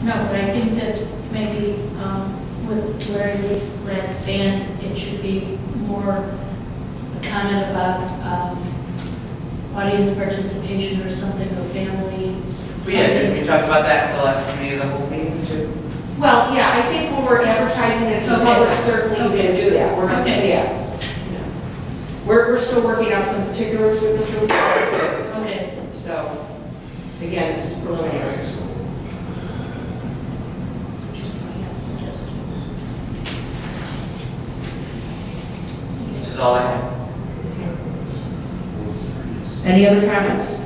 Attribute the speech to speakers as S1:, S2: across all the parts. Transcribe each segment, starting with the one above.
S1: No, but I think that maybe with where the Brad's band, it should be more a comment about audience participation or something, or family.
S2: Yeah, did we talk about that at the last committee of the whole meeting too?
S3: Well, yeah, I think when we're advertising it to the public, certainly we can do that. We're not, yeah. We're still working out some particulars with Mr. Lee.
S1: Okay.
S3: So, again, this is preliminary.
S2: This is all I have.
S3: Any other comments?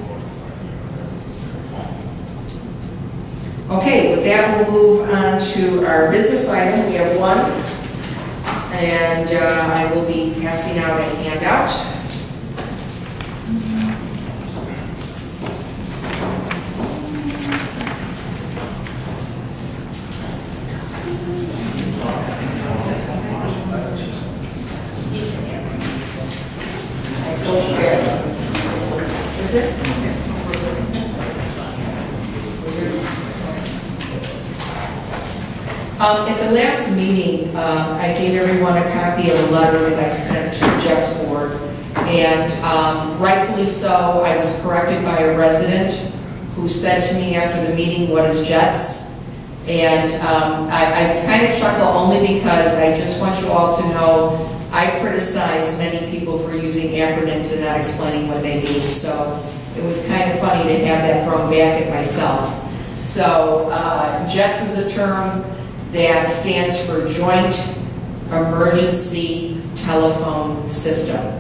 S3: Okay, with that, we'll move on to our business item. We have one, and I will be passing out a handout. Is it? At the last meeting, I gave everyone a copy of a letter that I sent to the Jets Board, and rightfully so, I was corrected by a resident who said to me after the meeting, "What is Jets?" And I kind of chuckle only because I just want you all to know I criticize many people for using acronyms and not explaining what they mean, so it was kind of funny to have that thrown back at myself. So Jets is a term that stands for Joint Emergency Telephone System,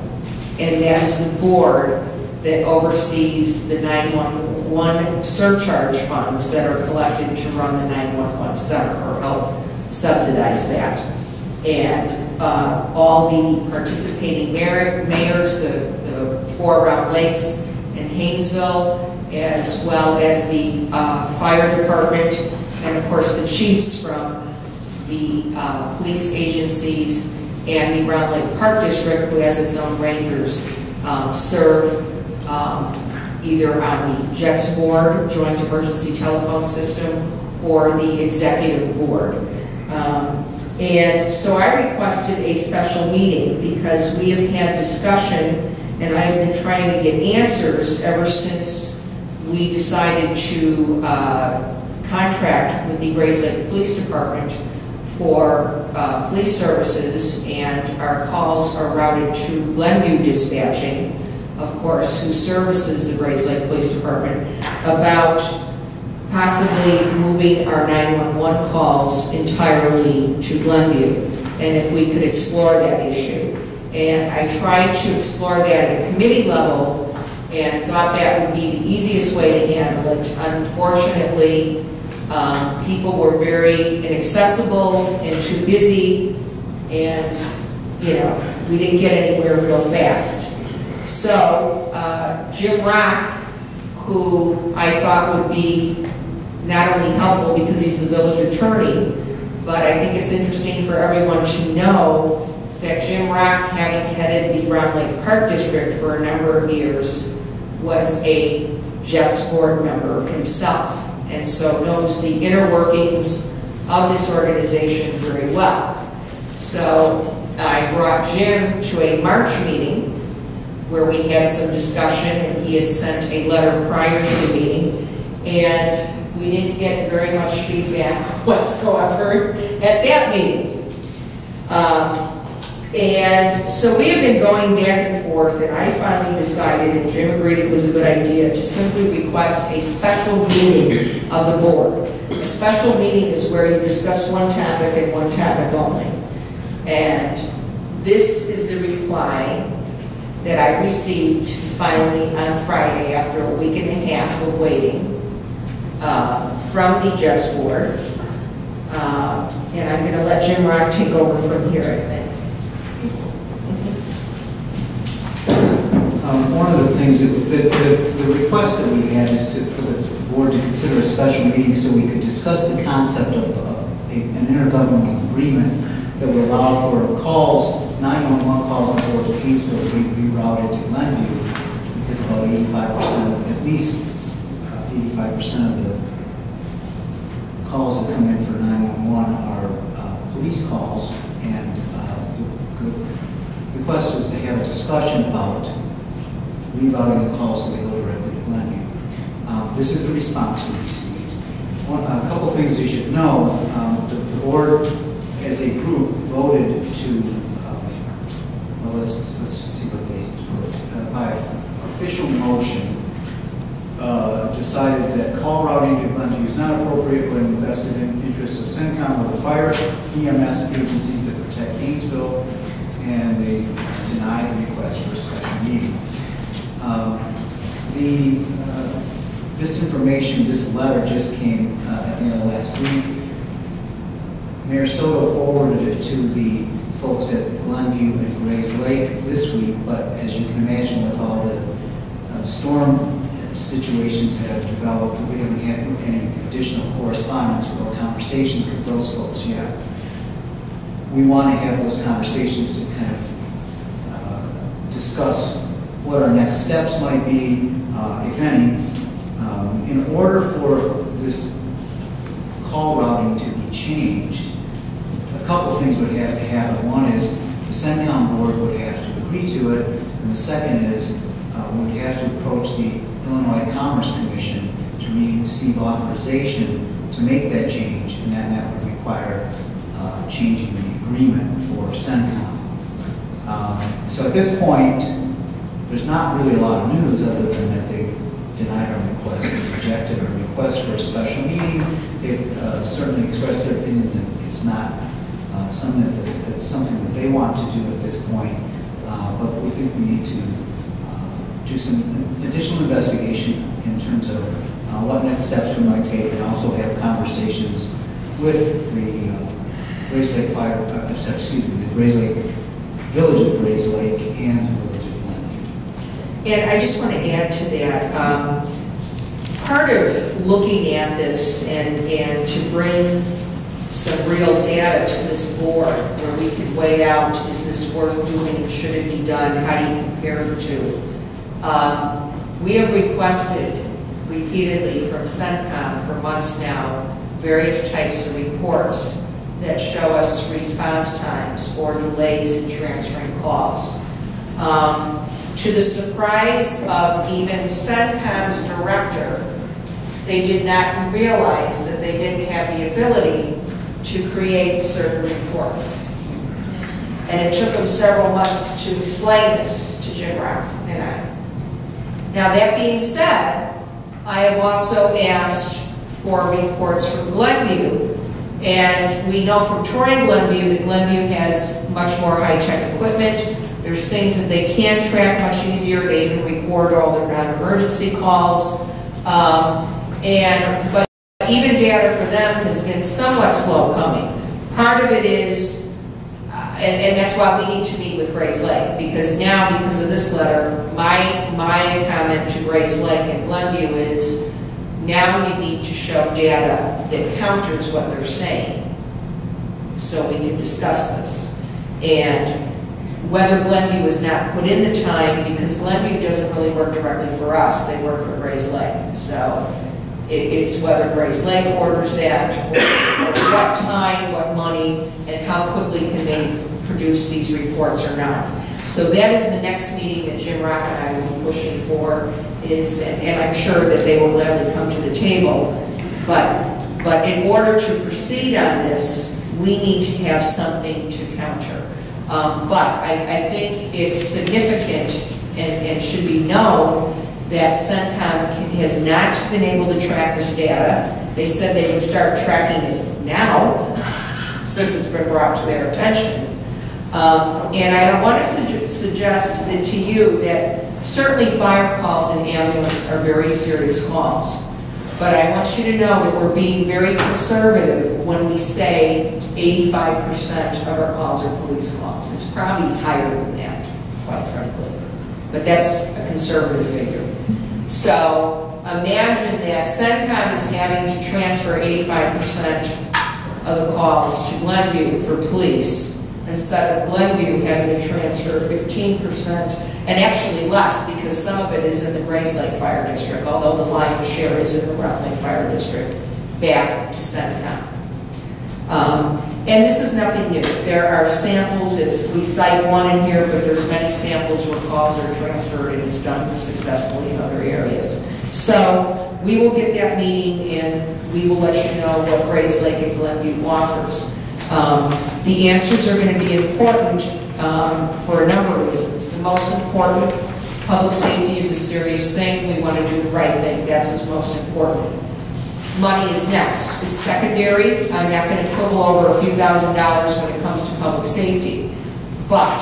S3: and that is the board that oversees the 911 surcharge funds that are collected to run the 911 center or help subsidize that. And all the participating mayors, the 4 Round Lakes in Hainesville, as well as the fire department, and of course the chiefs from the police agencies and the Round Lake Park District, who has its own rangers, serve either on the Jets Board, Joint Emergency Telephone System, or the Executive Board. And so I requested a special meeting because we have had discussion, and I've been trying to get answers ever since we decided to contract with the Grays Lake Police Department for police services, and our calls are routed to Glenview Dispatching, of course, who services the Grays Lake Police Department, about possibly moving our 911 calls entirely to Glenview, and if we could explore that issue. And I tried to explore that at a committee level and thought that would be the easiest way to handle it. Unfortunately, people were very inaccessible and too busy, and we didn't get anywhere real fast. So Jim Rock, who I thought would be not only helpful because he's the village attorney, but I think it's interesting for everyone to know that Jim Rock, having headed the Round Lake Park District for a number of years, was a Jets Board member himself, and so knows the inner workings of this organization very well. So I brought Jim to a March meeting where we had some discussion, and he had sent a letter prior to the meeting, and we didn't get very much feedback whatsoever at that meeting. And so we have been going back and forth, and I finally decided, and Jim agreed it was a good idea, to simply request a special meeting of the board. A special meeting is where you discuss one topic and one topic only. And this is the reply that I received finally on Friday after a week and a half of waiting from the Jets Board. And I'm going to let Jim Rock take over from here, I think.
S4: One of the things, the request that we had is for the board to consider a special meeting so we could discuss the concept of an intergovernmental agreement that would allow for calls, 911 calls on board to Hainesville to be rerouted to Glenview, because about 85%, at least 85% of the calls that come in for 911 are police calls, and the request was to have a discussion about rerouting the calls so they go directly to Glenview. This is the response we received. A couple things you should know. The board, as a group, voted to, well, let's see what they put. By official motion, decided that call routing to Glenview is not appropriate or in the best interest of CENTCOM or the fire EMS agencies that protect Hainesville, and they denied the request for a special meeting. This information, this letter just came at the end of last week. Mayor Soto forwarded it to the folks at Glenview and Grays Lake this week, but as you can imagine, with all the storm situations that have developed, we haven't had any additional correspondence or conversations with those folks yet. We want to have those conversations to kind of discuss what our next steps might be, if any. In order for this call routing to be changed, a couple things would have to happen. One is the CENTCOM board would have to agree to it, and the second is we would have to approach the Illinois Commerce Commission to receive authorization to make that change, and then that would require changing the agreement for CENTCOM. So at this point, there's not really a lot of news other than that they denied our request and rejected our request for a special meeting. They've certainly expressed their opinion that it's not something that they want to do at this point, but we think we need to do some additional investigation in terms of what next steps we might take, and also have conversations with the Grays Lake Fire, the Grays Lake Village of Grays Lake and the Village of Glenview.
S3: And I just want to add to that, part of looking at this and to bring some real data to this board where we can weigh out, is this worth doing, should it be done, how do you compare the two? We have requested repeatedly from CENTCOM for months now various types of reports that show us response times or delays in transferring calls. To the surprise of even CENTCOM's director, they did not realize that they didn't have the ability to create certain reports. And it took them several months to explain this to Jim Rock and I. Now that being said, I have also asked for reports from Glenview, and we know from touring Glenview that Glenview has much more high-tech equipment. There's things that they can track much easier. They even record all their non-emergency calls. But even data for them has been somewhat slow coming. Part of it is, and that's why we need to meet with Grays Lake, because now, because of this letter, my comment to Grays Lake and Glenview is, now we need to show data that counters what they're saying so we can discuss this. And whether Glenview is not put in the time, because Glenview doesn't really work directly for us, they work for Grays Lake. So it's whether Grays Lake orders that, or what time, what money, and how quickly can they produce these reports or not. So that is the next meeting that Jim Rock and I will be pushing for, and I'm sure that they will gladly come to the table. But in order to proceed on this, we need to have something to counter. But I think it's significant and should be known that CENTCOM has not been able to track this data. They said they would start tracking it now, since it's been brought to their attention. And I want to suggest that to you that certainly fire calls and ambulance are very serious calls. But I want you to know that we're being very conservative when we say 85% of our calls are police calls. It's probably higher than that, quite frankly. But that's a conservative figure. So imagine that CENTCOM is having to transfer 85% of the calls to Glenview for police, instead of Glenview having to transfer 15%, and actually less, because some of it is in the Grays Lake Fire District, although the lion's share is in the Rock Lake Fire District. back to CENTCOM. And this is nothing new. There are samples, as we cite one in here, but there's many samples where calls are transferred and it's done successfully in other areas. So we will get that meeting and we will let you know what Grays Lake and Glenview offers. The answers are going to be important for a number of reasons. The most important, public safety is a serious thing. We want to do the right thing. That's what's most important. Money is next. It's secondary. I'm not going to quibble over a few $1,000s when it comes to public safety. But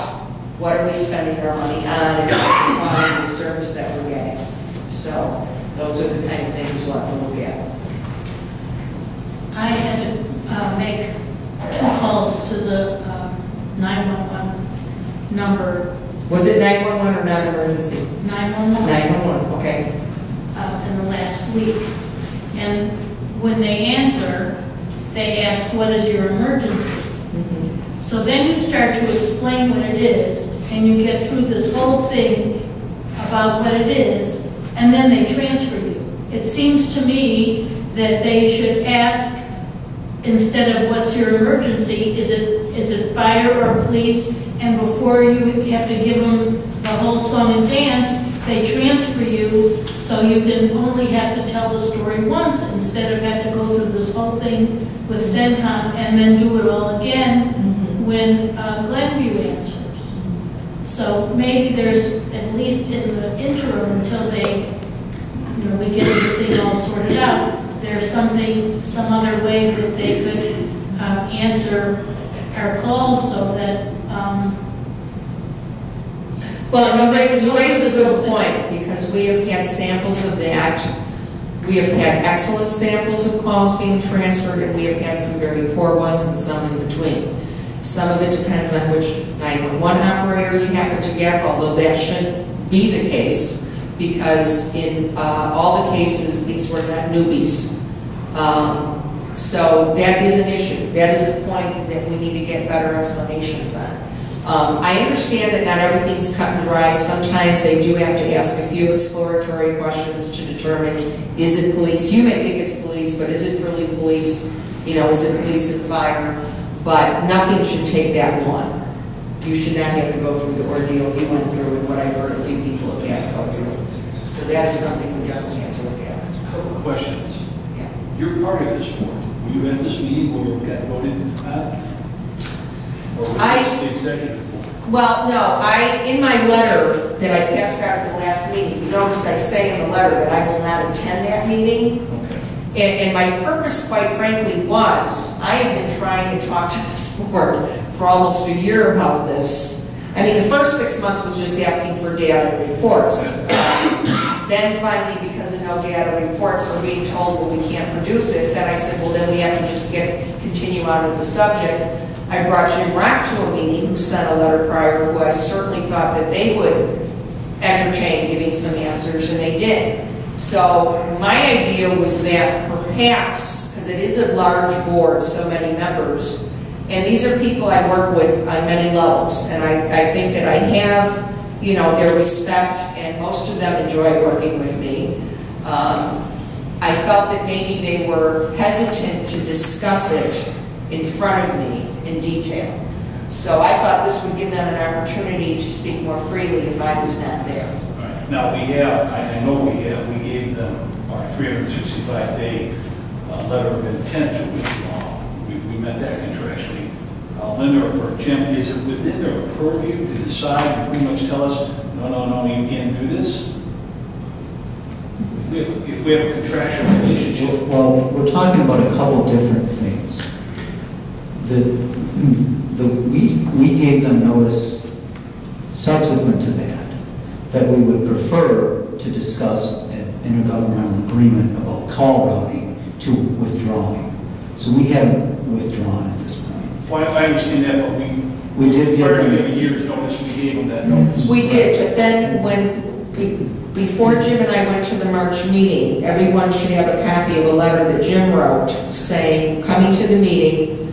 S3: what are we spending our money on and what's the service that we're getting? So those are the kind of things we'll have to look at.
S1: I had to make 2 calls to the 911 number.
S3: Was it 911 or non-emergency?
S1: 911.
S3: 911, okay.
S1: In the last week. And when they answer, they ask, what is your emergency?
S3: Mm-hmm.
S1: So then you start to explain what it is, and you get through this whole thing about what it is, and then they transfer you. It seems to me that they should ask, instead of what's your emergency, is it fire or police? And before you have to give them the whole song and dance, they transfer you, so you can only have to tell the story once instead of have to go through this whole thing with CENTCOM and then do it all again when Glenview answers. So maybe there's, at least in the interim until they, we get this thing all sorted out, there's some other way that they could answer our calls so that
S3: well, you raise a good point, because we have had samples of that. We have had excellent samples of calls being transferred, and we have had some very poor ones and some in between. Some of it depends on which 911 operator you happen to get, although that shouldn't be the case, because in all the cases, these were not newbies. So that is an issue. That is a point that we need to get better explanations on. I understand that not everything's cut and dry. Sometimes they do have to ask a few exploratory questions to determine, is it police? You may think it's police, but is it really police? Is it police and fire? But nothing should take that long. You should not have to go through the ordeal you went through and what I've heard a few people have had to go through. So that is something we definitely have to look at.
S5: A couple of questions.
S3: Yeah.
S5: You're part of this board. Were you at this meeting where it got voted on? Or was this the executive board?
S3: Well, no, in my letter that I passed out at the last meeting, you notice I say in the letter that I will not attend that meeting.
S5: Okay.
S3: And my purpose, quite frankly, was, I have been trying to talk to this board for almost a year about this. I mean, the first 6 months was just asking for data and reports. Then finally, because of no data reports or being told, well, we can't produce it, then I said, well, then we have to just continue on with the subject. I brought Jim Rock to a meeting, who sent a letter prior, who I certainly thought that they would entertain giving some answers, and they did. So my idea was that perhaps, because it is a large board, so many members, and these are people I work with on many levels, and I think that I have, their respect, and most of them enjoy working with me. I felt that maybe they were hesitant to discuss it in front of me in detail. So I thought this would give them an opportunity to speak more freely if I was not there.
S5: Right. Now I know we gave them our 365-day letter of intent to withdraw. We met that contractually. Linda or Jim, is it within their purview to decide and pretty much tell us, no, you can't do this? If we have a contractual relationship.
S4: Well, we're talking about a couple different things. We gave them notice subsequent to that we would prefer to discuss an intergovernmental agreement about call routing to withdrawing. So we haven't withdrawn at this point.
S5: Well, I understand that, but
S4: we did give them
S5: a year's notice. We gave them that notice.
S3: We did, but then before Jim and I went to the March meeting, everyone should have a copy of a letter that Jim wrote saying, coming to the meeting,